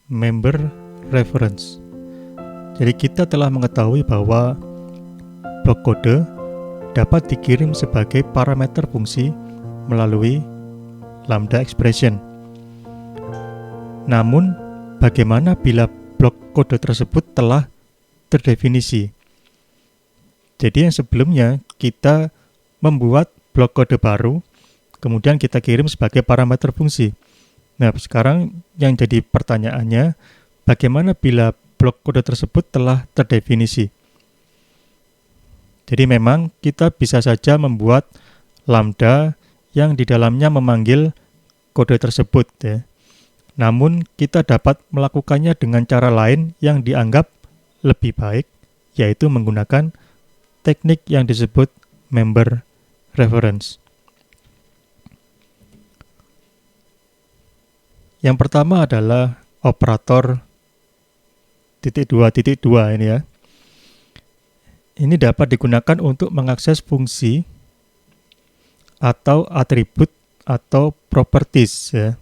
member reference. Jadi kita telah mengetahui bahwa blok kode dapat dikirim sebagai parameter fungsi melalui lambda expression. Namun, bagaimana bila blok kode tersebut telah terdefinisi? Jadi yang sebelumnya kita membuat blok kode baru, kemudian kita kirim sebagai parameter fungsi. Nah, sekarang yang jadi pertanyaannya, bagaimana bila blok kode tersebut telah terdefinisi? Jadi memang kita bisa saja membuat lambda yang di dalamnya memanggil kode tersebut, ya. Namun kita dapat melakukannya dengan cara lain yang dianggap lebih baik, yaitu menggunakan teknik yang disebut member reference. Yang pertama adalah operator .2.2 ini ya. Ini dapat digunakan untuk mengakses fungsi atau atribut atau properties ya.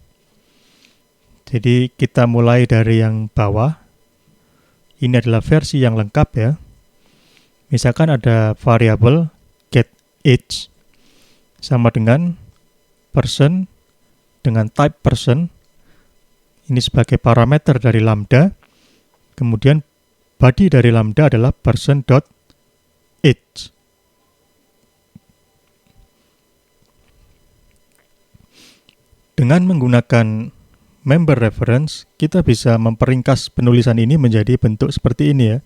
Jadi kita mulai dari yang bawah. Ini adalah versi yang lengkap ya. Misalkan ada variabel get age sama dengan person dengan type person. Ini sebagai parameter dari lambda. Kemudian body dari lambda adalah person.age. Dengan menggunakan member reference, kita bisa memperingkas penulisan ini menjadi bentuk seperti ini ya.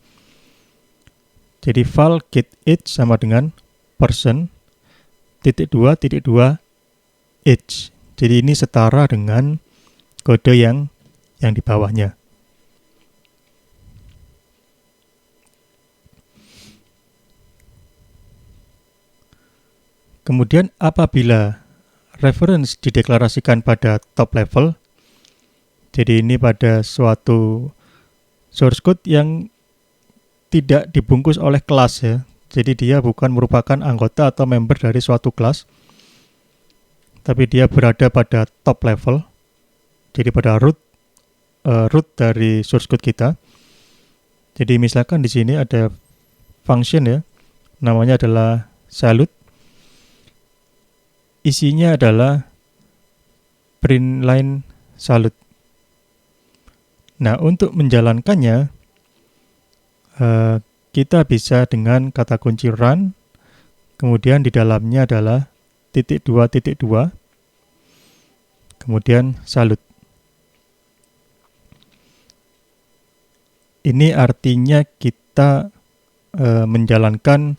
Jadi file get age sama dengan person.2.2 age. Jadi ini setara dengan kode yang di bawahnya. Kemudian apabila reference dideklarasikan pada top level, jadi ini pada suatu source code yang tidak dibungkus oleh kelas ya. Jadi dia bukan merupakan anggota atau member dari suatu kelas, tapi dia berada pada top level. Jadi pada root dari source code kita. Jadi misalkan di sini ada function ya, namanya adalah salute. Isinya adalah print line salute. Nah, untuk menjalankannya, kita bisa dengan kata kunci run, kemudian di dalamnya adalah .2.2, kemudian salute. Ini artinya kita menjalankan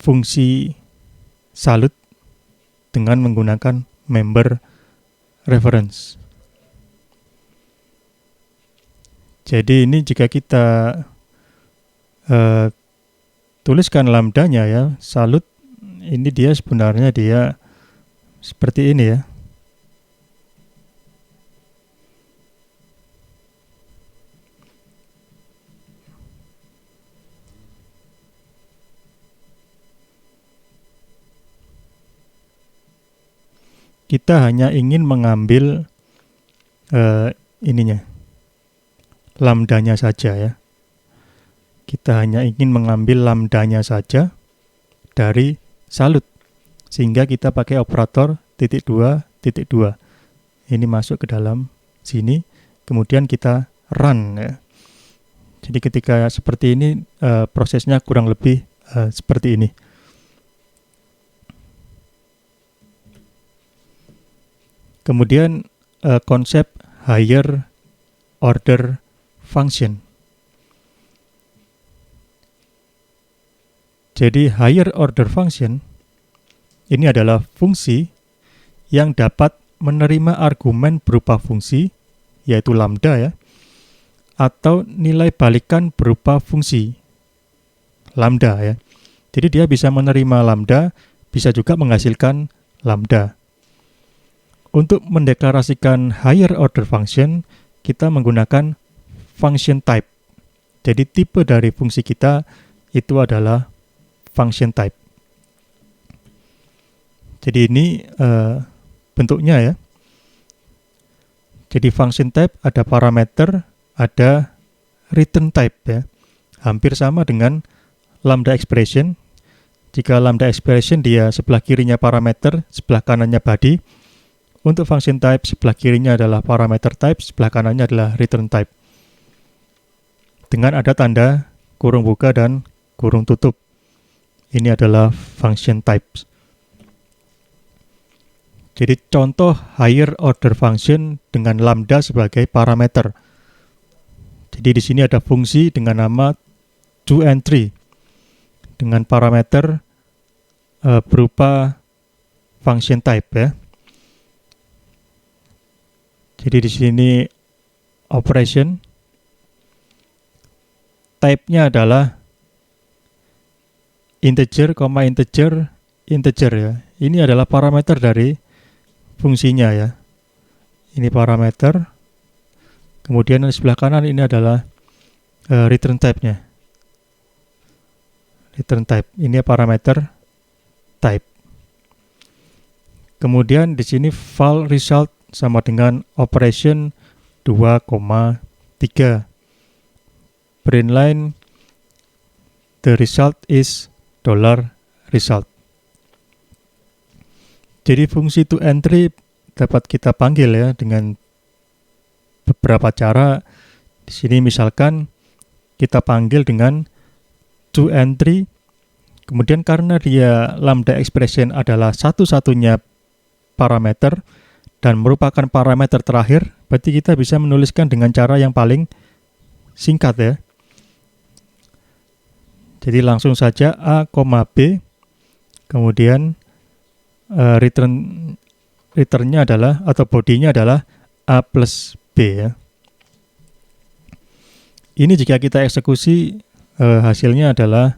fungsi salute dengan menggunakan member reference. Jadi ini jika kita tuliskan lambdanya ya, salute ini dia sebenarnya dia seperti ini ya. Kita hanya ingin mengambil lambdanya saja ya. Kita hanya ingin mengambil lambdanya saja dari salute, sehingga kita pakai operator .2.2. Ini masuk ke dalam sini, kemudian kita run ya. Jadi ketika seperti ini prosesnya kurang lebih seperti ini. Kemudian konsep higher order function. Jadi higher order function ini adalah fungsi yang dapat menerima argumen berupa fungsi, yaitu lambda ya, atau nilai balikan berupa fungsi lambda ya. Jadi dia bisa menerima lambda, bisa juga menghasilkan lambda. Untuk mendeklarasikan higher order function, kita menggunakan function type. Jadi tipe dari fungsi kita itu adalah function type. Jadi ini bentuknya ya. Jadi function type ada parameter, ada return type ya. Hampir sama dengan lambda expression. Jika lambda expression dia sebelah kirinya parameter, sebelah kanannya body. Untuk function type sebelah kirinya adalah parameter type, sebelah kanannya adalah return type. Dengan ada tanda kurung buka dan kurung tutup. Ini adalah function types. Jadi contoh higher order function dengan lambda sebagai parameter. Jadi di sini ada fungsi dengan nama toEntry dengan parameter berupa function type ya. Jadi di sini operation type-nya adalah integer, integer ya. Ini adalah parameter dari fungsinya ya. Ini parameter. Kemudian di sebelah kanan ini adalah return type-nya. Return type. Ini parameter type. Kemudian di sini file result sama dengan operation 2,3. Print line the result is $result. Jadi fungsi toEntry dapat kita panggil ya dengan beberapa cara. Di sini misalkan kita panggil dengan toEntry, kemudian karena dia lambda expression adalah satu-satunya parameter dan merupakan parameter terakhir, berarti kita bisa menuliskan dengan cara yang paling singkat ya. Jadi langsung saja A, B, kemudian returnnya adalah atau bodinya adalah A plus B ya. Ini jika kita eksekusi hasilnya adalah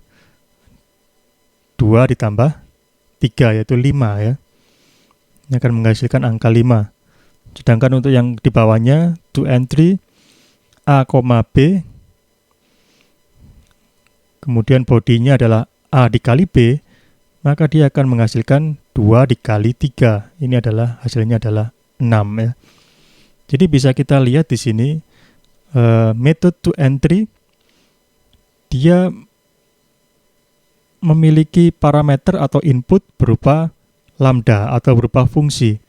2 ditambah 3 yaitu 5 ya. Ini akan menghasilkan angka 5. Sedangkan untuk yang di bawahnya toEntry A, B, kemudian bodinya adalah A dikali B, maka dia akan menghasilkan 2 dikali 3. Ini adalah hasilnya adalah 6 ya. Jadi bisa kita lihat di sini metode toEntry dia memiliki parameter atau input berupa lambda atau berupa fungsi.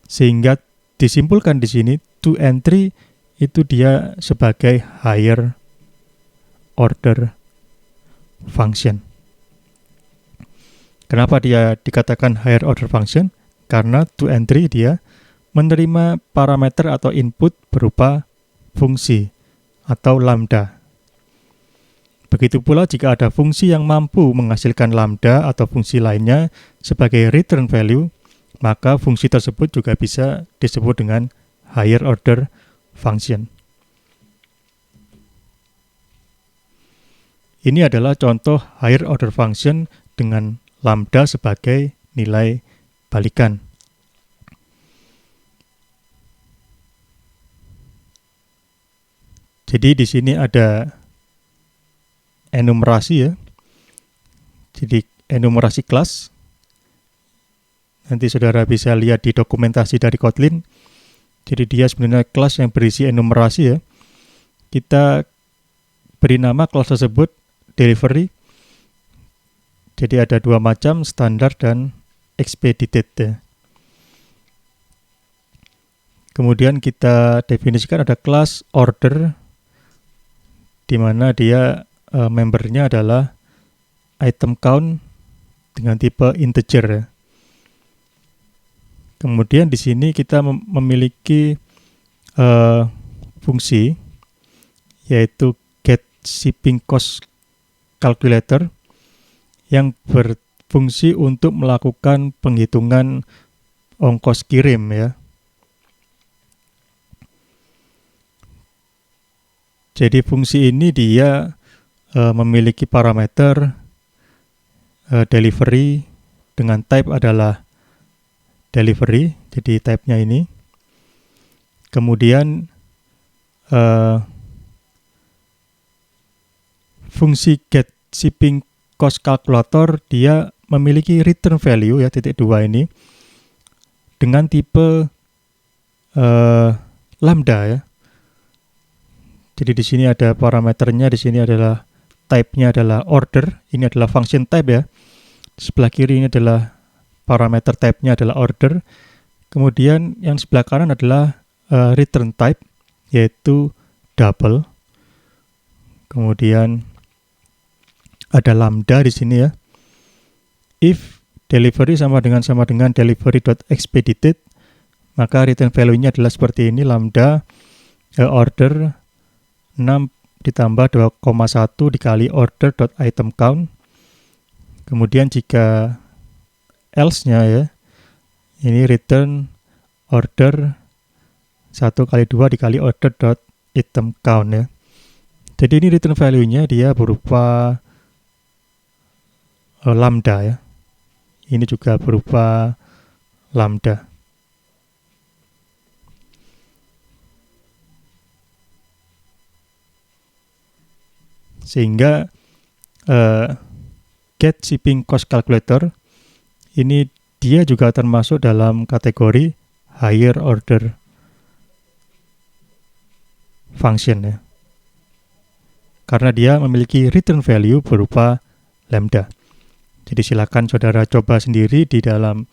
Sehingga disimpulkan di sini toEntry itu dia sebagai higher order function. Kenapa dia dikatakan higher order function? Karena toEntry dia menerima parameter atau input berupa fungsi atau lambda. Begitu pula jika ada fungsi yang mampu menghasilkan lambda atau fungsi lainnya sebagai return value, maka fungsi tersebut juga bisa disebut dengan higher order function. Ini adalah contoh higher order function dengan lambda sebagai nilai balikan. Jadi di sini ada enumerasi ya. Jadi enumerasi kelas. Nanti saudara bisa lihat di dokumentasi dari Kotlin. Jadi dia sebenarnya kelas yang berisi enumerasi ya. Kita beri nama kelas tersebut delivery. Jadi ada 2 macam, standar dan expedited ya. Kemudian kita definisikan ada kelas order, di mana dia membernya adalah item count dengan tipe integer ya. Kemudian di sini kita memiliki fungsi yaitu get shipping cost calculator yang berfungsi untuk melakukan penghitungan ongkos kirim ya. Jadi fungsi ini dia memiliki parameter delivery dengan type adalah delivery, jadi type-nya ini. Kemudian fungsi get shipping cost calculator dia memiliki return value ya, titik 2 ini dengan tipe lambda ya. Jadi di sini ada parameternya, di sini adalah type-nya adalah order, ini adalah function type ya. Sebelah kiri ini adalah parameter type-nya adalah order. Kemudian yang sebelah kanan adalah return type, yaitu double. Kemudian ada lambda di sini ya. If delivery sama dengan delivery.expedited, maka return value-nya adalah seperti ini, lambda order 6 ditambah 2,1 dikali order.item count. Kemudian jika else-nya ya, ini return order 1 kali 2 dikali order.item count ya. Jadi ini return value-nya dia berupa lambda ya. Ini juga berupa lambda. Sehingga get shipping cost calculator ini dia juga termasuk dalam kategori higher order function ya. Karena dia memiliki return value berupa lambda. Jadi silakan saudara coba sendiri di dalam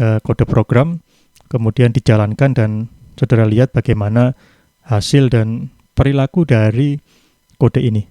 kode program, kemudian dijalankan dan saudara lihat bagaimana hasil dan perilaku dari kode ini.